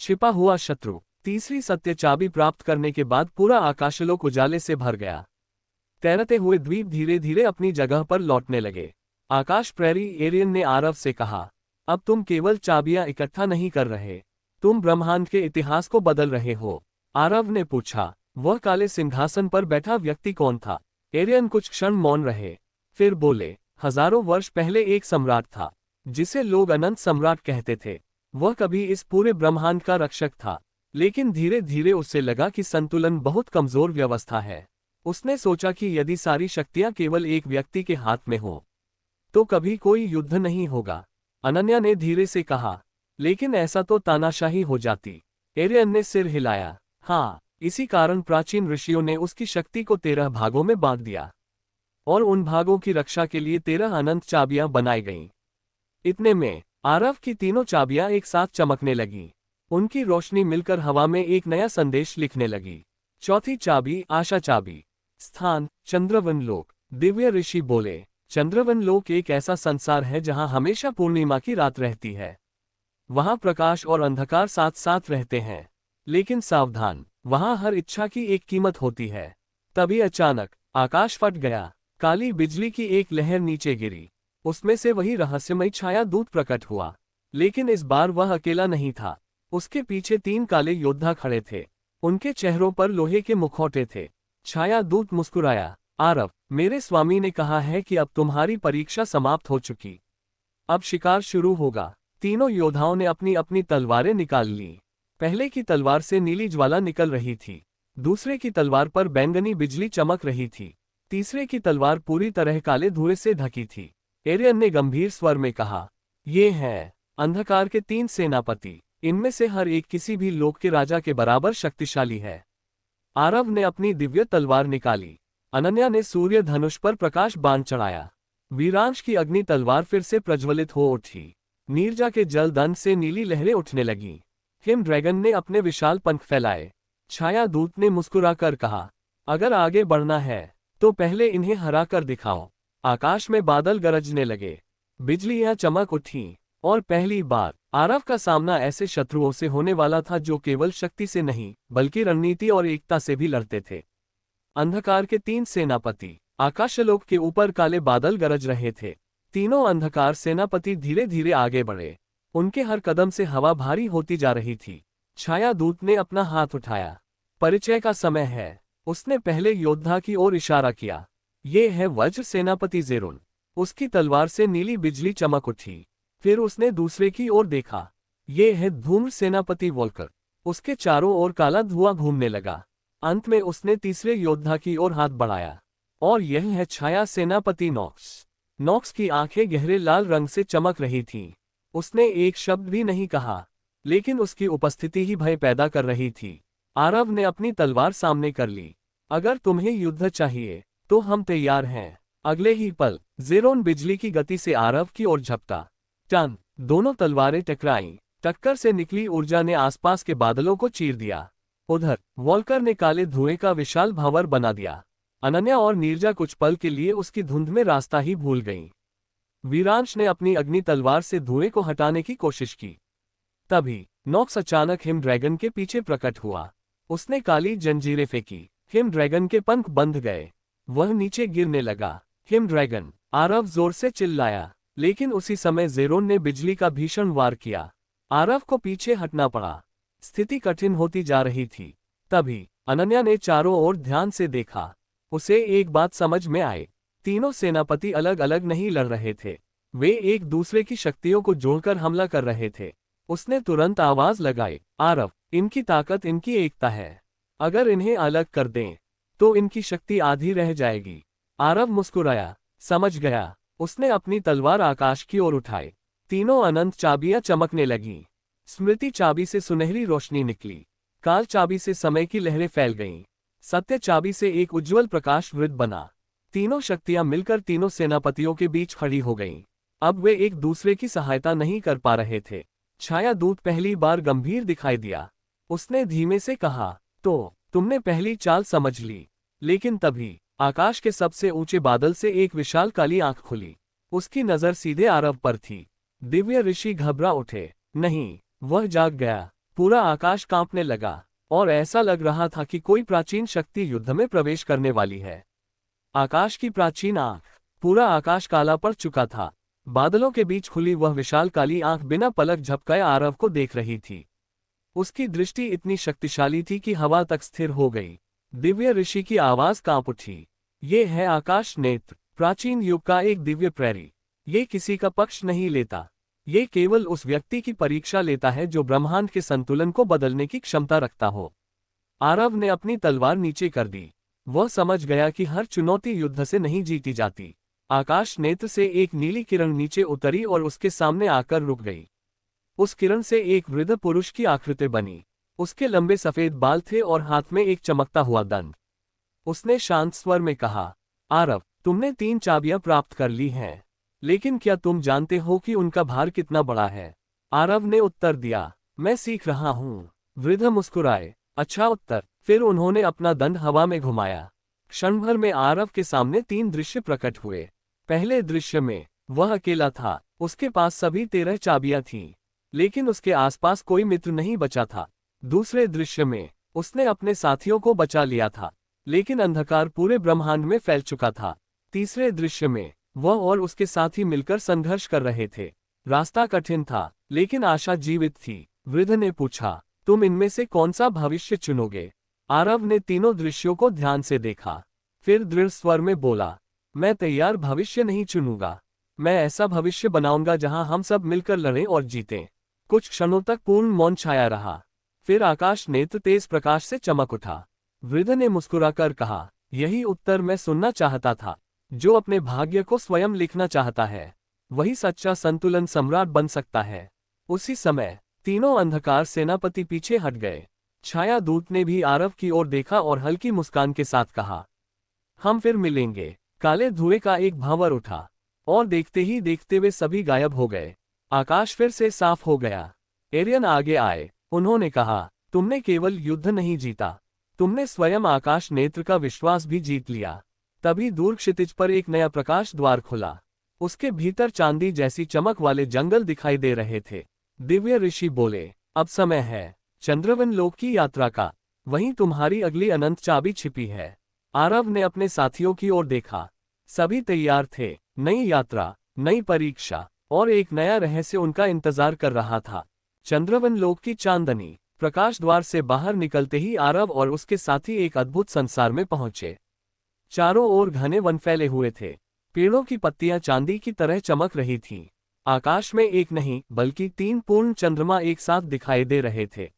छिपा हुआ शत्रु। तीसरी सत्य चाबी प्राप्त करने के बाद पूरा आकाशलोक उजाले से भर गया। तैरते हुए द्वीप धीरे धीरे अपनी जगह पर लौटने लगे। आकाश प्रहरी एरियन ने आरव से कहा, अब तुम केवल चाबियां इकट्ठा नहीं कर रहे, तुम ब्रह्मांड के इतिहास को बदल रहे हो। आरव ने पूछा, वह काले सिंहासन पर बैठा व्यक्ति कौन था? एरियन कुछ क्षण मौन रहे, फिर बोले, हजारों वर्ष पहले एक सम्राट था, जिसे लोग अनंत सम्राट कहते थे। वह कभी इस पूरे ब्रह्मांड का रक्षक था, लेकिन धीरे धीरे उसे लगा कि संतुलन बहुत कमजोर व्यवस्था है। उसने सोचा कि यदि सारी शक्तियां केवल एक व्यक्ति के हाथ में हो, तो कभी कोई युद्ध नहीं होगा। अनन्या ने धीरे से कहा, लेकिन ऐसा तो तानाशाही हो जाती। एरियन ने सिर हिलाया, हाँ, इसी कारण प्राचीन ऋषियों ने उसकी शक्ति को 13 भागों में बांट दिया, और उन भागों की रक्षा के लिए 13 अनंत चाबियां बनाई गईं। इतने में आरव की तीनों चाबियां एक साथ चमकने लगीं। उनकी रोशनी मिलकर हवा में एक नया संदेश लिखने लगी। चौथी चाबी, आशा चाबी। स्थान, चंद्रवन लोक। दिव्य ऋषि बोले, चंद्रवन लोक एक ऐसा संसार है जहां हमेशा पूर्णिमा की रात रहती है। वहां प्रकाश और अंधकार साथ साथ रहते हैं, लेकिन सावधान, वहां हर इच्छा की एक कीमत होती है। तभी अचानक आकाश फट गया। काली बिजली की एक लहर नीचे गिरी। उसमें से वही रहस्यमयी छाया दूत प्रकट हुआ, लेकिन इस बार वह अकेला नहीं था। उसके पीछे 3 काले योद्धा खड़े थे। उनके चेहरों पर लोहे के मुखौटे थे। छाया दूत मुस्कुराया, आरव, मेरे स्वामी ने कहा है कि अब तुम्हारी परीक्षा समाप्त हो चुकी। अब शिकार शुरू होगा। तीनों योद्धाओं ने अपनी अपनी तलवारें निकाल ली। पहले की तलवार से नीली ज्वाला निकल रही थी, दूसरे की तलवार पर बैंगनी बिजली चमक रही थी, तीसरे की तलवार पूरी तरह काले धुएं से ढकी थी। एरियन ने गंभीर स्वर में कहा, ये हैं अंधकार के 3 सेनापति। इनमें से हर एक किसी भी लोक के राजा के बराबर शक्तिशाली है। आरव ने अपनी दिव्य तलवार निकाली। अनन्या ने सूर्य धनुष पर प्रकाश बाण चढ़ाया। वीरांश की अग्नि तलवार फिर से प्रज्वलित हो उठी। नीरजा के जल दंड से नीली लहरें उठने लगीं। हिम ड्रैगन ने अपने विशाल पंख फैलाए। छाया दूत ने मुस्कुराकर कहा, अगर आगे बढ़ना है तो पहले इन्हें हरा कर दिखाओ। आकाश में बादल गरजने लगे, बिजलियां चमक उठीं, और पहली बार आरव का सामना ऐसे शत्रुओं से होने वाला था जो केवल शक्ति से नहीं, बल्कि रणनीति और एकता से भी लड़ते थे। अंधकार के 3 सेनापति। आकाशलोक के ऊपर काले बादल गरज रहे थे। तीनों अंधकार सेनापति धीरे धीरे आगे बढ़े। उनके हर कदम से हवा भारी होती जा रही थी। छाया दूत ने अपना हाथ उठाया। परिचय का समय है। उसने पहले योद्धा की ओर इशारा किया। ये है वज्र सेनापति ज़ेरुन। उसकी तलवार से नीली बिजली चमक उठी। फिर उसने दूसरे की ओर देखा। ये है धूम्र सेनापति वोल्कर। उसके चारों ओर काला धुआं घूमने लगा। अंत में उसने तीसरे योद्धा की ओर हाथ बढ़ाया, और यह है छाया सेनापति नॉक्स। नॉक्स की आंखें गहरे लाल रंग से चमक रही थीं। उसने एक शब्द भी नहीं कहा, लेकिन उसकी उपस्थिति ही भय पैदा कर रही थी। आरव ने अपनी तलवार सामने कर ली। अगर तुम्हें युद्ध चाहिए तो हम तैयार हैं। अगले ही पल ज़ेरोन बिजली की गति से आरव की ओर झपटा। टन, दोनों तलवारें टकराईं। टक्कर से निकली ऊर्जा ने आसपास के बादलों को चीर दिया। उधर वॉल्कर ने काले धुएं का विशाल भंवर बना दिया। अनन्या और नीरजा कुछ पल के लिए उसकी धुंध में रास्ता ही भूल गईं। वीरांश ने अपनी अग्नि तलवार से धुएं को हटाने की कोशिश की। तभी नॉक्स अचानक हिम ड्रैगन के पीछे प्रकट हुआ। उसने काली जंजीरें फेंकी। हिम ड्रैगन के पंख बंध गए। वह नीचे गिरने लगा। हिम ड्रैगन, आरव जोर से चिल्लाया, लेकिन उसी समय ज़ेरोन ने बिजली का भीषण वार किया। आरव को पीछे हटना पड़ा। स्थिति कठिन होती जा रही थी। तभी अनन्या ने चारों ओर ध्यान से देखा। उसे एक बात समझ में आई। तीनों सेनापति अलग अलग नहीं लड़ रहे थे, वे एक दूसरे की शक्तियों को जोड़कर हमला कर रहे थे। उसने तुरंत आवाज लगाई, आरव, इनकी ताकत इनकी एकता है। अगर इन्हें अलग कर दें तो इनकी शक्ति आधी रह जाएगी। आरव मुस्कुराया, समझ गया। उसने अपनी तलवार आकाश की ओर उठाई। तीनों अनंत चाबियां चमकने लगीं। स्मृति चाबी से सुनहरी रोशनी निकली। काल चाबी से समय की लहरें फैल गईं। सत्य चाबी से एक उज्ज्वल प्रकाश वृत्त बना। तीनों शक्तियां मिलकर तीनों सेनापतियों के बीच खड़ी हो गईं। अब वे एक दूसरे की सहायता नहीं कर पा रहे थे। छाया दूत पहली बार गंभीर दिखाई दिया। उसने धीमे से कहा, तो तुमने पहली चाल समझ ली। लेकिन तभी आकाश के सबसे ऊंचे बादल से एक विशाल काली आंख खुली। उसकी नजर सीधे आरव पर थी। दिव्य ऋषि घबरा उठे। नहीं, वह जाग गया पूरा आकाश कांपने लगा और ऐसा लग रहा था कि कोई प्राचीन शक्ति युद्ध में प्रवेश करने वाली है। आकाश की प्राचीन आंख। पूरा आकाश काला पड़ चुका था। बादलों के बीच खुली वह विशाल काली आंख बिना पलक झपकाए आरव को देख रही थी। उसकी दृष्टि इतनी शक्तिशाली थी कि हवा तक स्थिर हो गई। दिव्य ऋषि की आवाज कांप उठी। ये है आकाश नेत्र, प्राचीन युग का एक दिव्य प्रहरी। ये किसी का पक्ष नहीं लेता। ये केवल उस व्यक्ति की परीक्षा लेता है जो ब्रह्मांड के संतुलन को बदलने की क्षमता रखता हो। आरव ने अपनी तलवार नीचे कर दी। वह समझ गया कि हर चुनौती युद्ध से नहीं जीती जाती। आकाश नेत्र से एक नीली किरण नीचे उतरी और उसके सामने आकर रुक गई। उस किरण से एक वृद्ध पुरुष की आकृति बनी। उसके लंबे सफेद बाल थे और हाथ में एक चमकता हुआ दंड। उसने शांत स्वर में कहा, आरव, तुमने 3 चाबियां प्राप्त कर ली हैं, लेकिन क्या तुम जानते हो कि उनका भार कितना बड़ा है? आरव ने उत्तर दिया, मैं सीख रहा हूँ। वृद्ध मुस्कुराए, अच्छा उत्तर। फिर उन्होंने अपना दंड हवा में घुमाया। क्षण भर में आरव के सामने 3 दृश्य प्रकट हुए। पहले दृश्य में वह अकेला था। उसके पास सभी 13 चाबियां थीं, लेकिन उसके आसपास कोई मित्र नहीं बचा था। दूसरे दृश्य में उसने अपने साथियों को बचा लिया था, लेकिन अंधकार पूरे ब्रह्मांड में फैल चुका था। तीसरे दृश्य में वह और उसके साथी मिलकर संघर्ष कर रहे थे। रास्ता कठिन था, लेकिन आशा जीवित थी। वृद्ध ने पूछा, तुम इनमें से कौन सा भविष्य चुनोगे? आरव ने तीनों दृश्यों को ध्यान से देखा। फिर दृढ़ स्वर में बोला, मैं तैयार भविष्य नहीं चुनूंगा। मैं ऐसा भविष्य बनाऊंगा जहां हम सब मिलकर लड़ें और जीतें। कुछ क्षणों तक पूर्ण मौन छाया रहा। फिर आकाश नेत्र तेज प्रकाश से चमक उठा। वृद्ध ने मुस्कुराकर कहा, यही उत्तर मैं सुनना चाहता था। जो अपने भाग्य को स्वयं लिखना चाहता है, वही सच्चा संतुलन सम्राट बन सकता है। उसी समय तीनों अंधकार सेनापति पीछे हट गए। छाया दूत ने भी आरव की ओर देखा और हल्की मुस्कान के साथ कहा, हम फिर मिलेंगे। काले धुएं का एक भंवर उठा और देखते ही देखते वे सभी गायब हो गए। आकाश फिर से साफ हो गया। एरियन आगे आए। उन्होंने कहा, तुमने केवल युद्ध नहीं जीता, तुमने स्वयं आकाश नेत्र का विश्वास भी जीत लिया। तभी दूर क्षितिज पर एक नया प्रकाश द्वार खुला। उसके भीतर चांदी जैसी चमक वाले जंगल दिखाई दे रहे थे। दिव्य ऋषि बोले, अब समय है चंद्रवन लोक की यात्रा का। वहीं तुम्हारी अगली अनंत चाबी छिपी है। आरव ने अपने साथियों की ओर देखा। सभी तैयार थे। नई यात्रा, नई परीक्षा और एक नया रहस्य उनका इंतजार कर रहा था। चंद्रवन लोक की चांदनी। प्रकाश द्वार से बाहर निकलते ही आरव और उसके साथी एक अद्भुत संसार में पहुंचे। चारों ओर घने वन फैले हुए थे। पेड़ों की पत्तियां चांदी की तरह चमक रही थीं। आकाश में एक नहीं बल्कि 3 पूर्ण चंद्रमा एक साथ दिखाई दे रहे थे।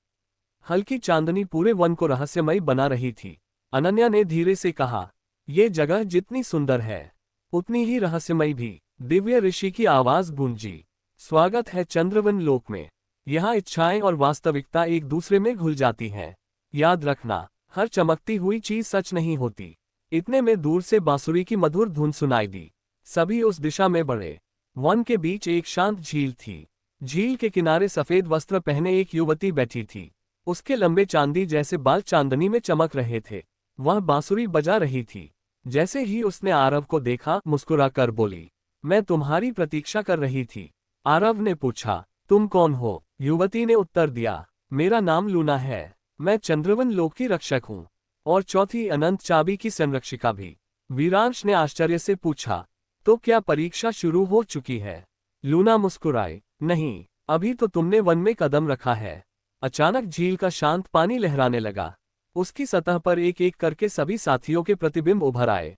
हल्की चांदनी पूरे वन को रहस्यमय बना रही थी। अनन्या ने धीरे से कहा, ये जगह जितनी सुंदर है, उतनी ही रहस्यमय भी। दिव्य ऋषि की आवाज गूंजी, स्वागत है चंद्रवन लोक में। यहाँ इच्छाएं और वास्तविकता एक दूसरे में घुल जाती हैं। याद रखना, हर चमकती हुई चीज सच नहीं होती। इतने में दूर से बांसुरी की मधुर धुन सुनाई दी। सभी उस दिशा में बढ़े। वन के बीच एक शांत झील थी। झील के किनारे सफेद वस्त्र पहने एक युवती बैठी थी। उसके लंबे चांदी जैसे बाल चांदनी में चमक रहे थे। वह बांसुरी बजा रही थी। जैसे ही उसने आरव को देखा, मुस्कुराकर बोली, मैं तुम्हारी प्रतीक्षा कर रही थी। आरव ने पूछा, तुम कौन हो? युवती ने उत्तर दिया, मेरा नाम लूना है। मैं चंद्रवन लोक की रक्षक हूँ और चौथी अनंत चाबी की संरक्षिका भी। वीरांश ने आश्चर्य से पूछा, तो क्या परीक्षा शुरू हो चुकी है? लूना मुस्कुराई, नहीं, अभी तो तुमने वन में कदम रखा है। अचानक झील का शांत पानी लहराने लगा। उसकी सतह पर एक एक करके सभी साथियों के प्रतिबिंब उभर आए।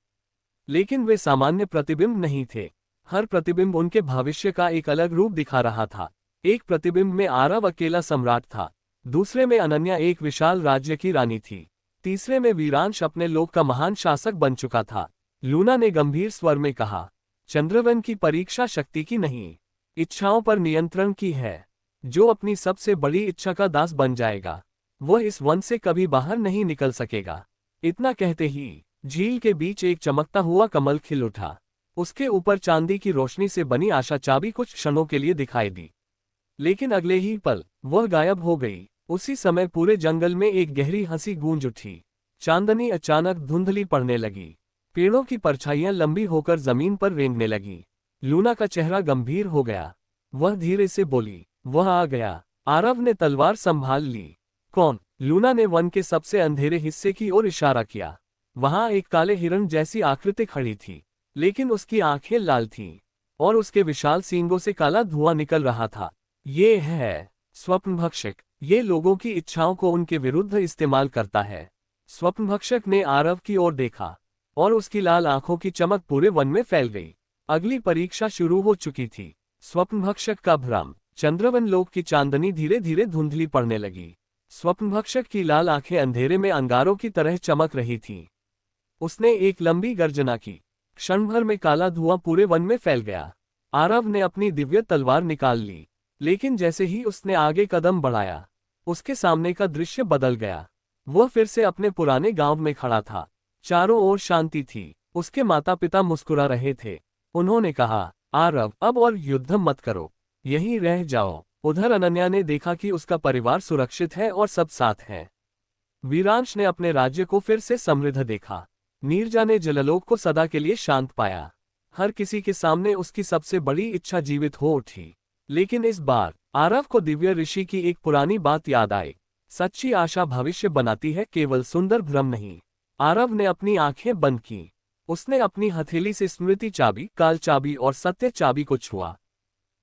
लेकिन वे सामान्य प्रतिबिंब नहीं थे। हर प्रतिबिंब उनके भविष्य का एक अलग रूप दिखा रहा था। एक प्रतिबिंब में आरव अकेला सम्राट था। दूसरे में अनन्या एक विशाल राज्य की रानी थी। तीसरे में वीरांश अपने लोक का महान शासक बन चुका था। लूना ने गंभीर स्वर में कहा, चंद्रवन की परीक्षा शक्ति की नहीं, इच्छाओं पर नियंत्रण की है। जो अपनी सबसे बड़ी इच्छा का दास बन जाएगा, वह इस वन से कभी बाहर नहीं निकल सकेगा। इतना कहते ही झील के बीच एक चमकता हुआ कमल खिल उठा। उसके ऊपर चांदी की रोशनी से बनी आशा चाबी कुछ क्षणों के लिए दिखाई दी, लेकिन अगले ही पल वह गायब हो गई। उसी समय पूरे जंगल में एक गहरी हंसी गूंज उठी। चांदनी अचानक धुंधली पड़ने लगी। पेड़ों की परछाइयां लंबी होकर जमीन पर रेंगने लगी। लूना का चेहरा गंभीर हो गया। वह धीरे से बोली, वह आ गया। आरव ने तलवार संभाल ली। कौन? लूना ने वन के सबसे अंधेरे हिस्से की ओर इशारा किया। वहां एक काले हिरण जैसी आकृति खड़ी थी, लेकिन उसकी आंखें लाल थीं और उसके विशाल सींगों से काला धुआं निकल रहा था। ये है स्वप्नभक्षक। ये लोगों की इच्छाओं को उनके विरुद्ध इस्तेमाल करता है। स्वप्नभक्षक ने आरव की ओर देखा और उसकी लाल आंखों की चमक पूरे वन में फैल गई। अगली परीक्षा शुरू हो चुकी थी। स्वप्नभक्षक का भ्रम। चंद्रवन लोक की चांदनी धीरे धीरे धुंधली पड़ने लगी। स्वप्नभक्षक की लाल आंखें अंधेरे में अंगारों की तरह चमक रही थीं। उसने एक लंबी गर्जना की। क्षण भर में काला धुआं पूरे वन में फैल गया। आरव ने अपनी दिव्य तलवार निकाल ली, लेकिन जैसे ही उसने आगे कदम बढ़ाया, उसके सामने का दृश्य बदल गया। वह फिर से अपने पुराने गांव में खड़ा था। चारों ओर शांति थी। उसके माता पिता मुस्कुरा रहे थे। उन्होंने कहा, आरव, अब और युद्ध मत करो, यहीं रह जाओ। उधर अनन्या ने देखा कि उसका परिवार सुरक्षित है और सब साथ हैं। वीरांश ने अपने राज्य को फिर से समृद्ध देखा। नीरजा ने जललोक को सदा के लिए शांत पाया। हर किसी के सामने उसकी सबसे बड़ी इच्छा जीवित हो उठी। लेकिन इस बार आरव को दिव्य ऋषि की एक पुरानी बात याद आई। सच्ची आशा भविष्य बनाती है, केवल सुंदर भ्रम नहीं। आरव ने अपनी आंखें बंद की। उसने अपनी हथेली से स्मृति चाबी, काल चाबी और सत्य चाबी को छुआ।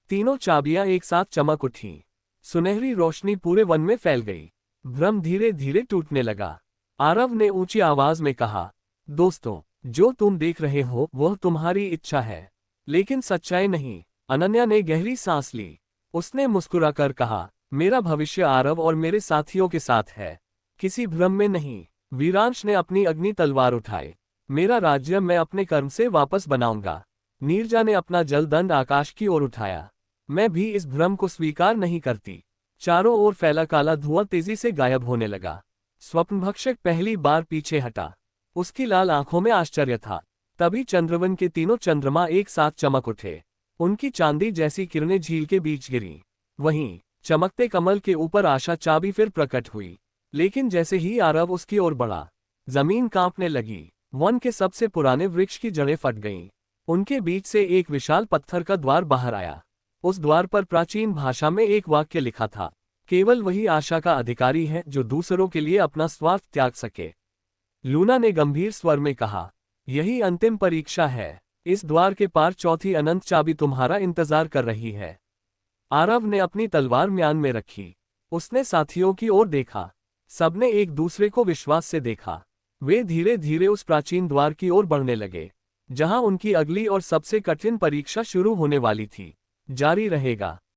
तीनों चाबियां एक साथ चमक उठीं। सुनहरी रोशनी पूरे वन में फैल गई। भ्रम धीरे धीरे टूटने लगा। आरव ने ऊंची आवाज में कहा, दोस्तों, जो तुम देख रहे हो वह तुम्हारी इच्छा है, लेकिन सच्चाई नहीं। अनन्या ने गहरी सांस ली। उसने मुस्कुराकर कहा, मेरा भविष्य आरव और मेरे साथियों के साथ है, किसी भ्रम में नहीं। वीरांश ने अपनी अग्नि तलवार उठाई। मेरा राज्य मैं अपने कर्म से वापस बनाऊंगा। नीरजा ने अपना जल दंड आकाश की ओर उठाया। मैं भी इस भ्रम को स्वीकार नहीं करती। चारों ओर फैला काला धुआं तेजी से गायब होने लगा। स्वप्नभक्षक पहली बार पीछे हटा। उसकी लाल आंखों में आश्चर्य था। तभी चंद्रवन के तीनों चंद्रमा एक साथ चमक उठे। उनकी चांदी जैसी किरणें झील के बीच गिरी। वहीं चमकते कमल के ऊपर आशा चाबी फिर प्रकट हुई। लेकिन जैसे ही आरव उसकी ओर बढ़ा, जमीन कांपने लगी। वन के सबसे पुराने वृक्ष की जड़ें फट गईं। उनके बीच से एक विशाल पत्थर का द्वार बाहर आया। उस द्वार पर प्राचीन भाषा में एक वाक्य लिखा था, केवल वही आशा का अधिकारी है जो दूसरों के लिए अपना स्वार्थ त्याग सके। लूना ने गंभीर स्वर में कहा, यही अंतिम परीक्षा है। इस द्वार के पार चौथी अनंत चाबी तुम्हारा इंतजार कर रही है। आरव ने अपनी तलवार म्यान में रखी। उसने साथियों की ओर देखा। सबने एक दूसरे को विश्वास से देखा। वे धीरे धीरे उस प्राचीन द्वार की ओर बढ़ने लगे, जहां उनकी अगली और सबसे कठिन परीक्षा शुरू होने वाली थी। जारी रहेगा।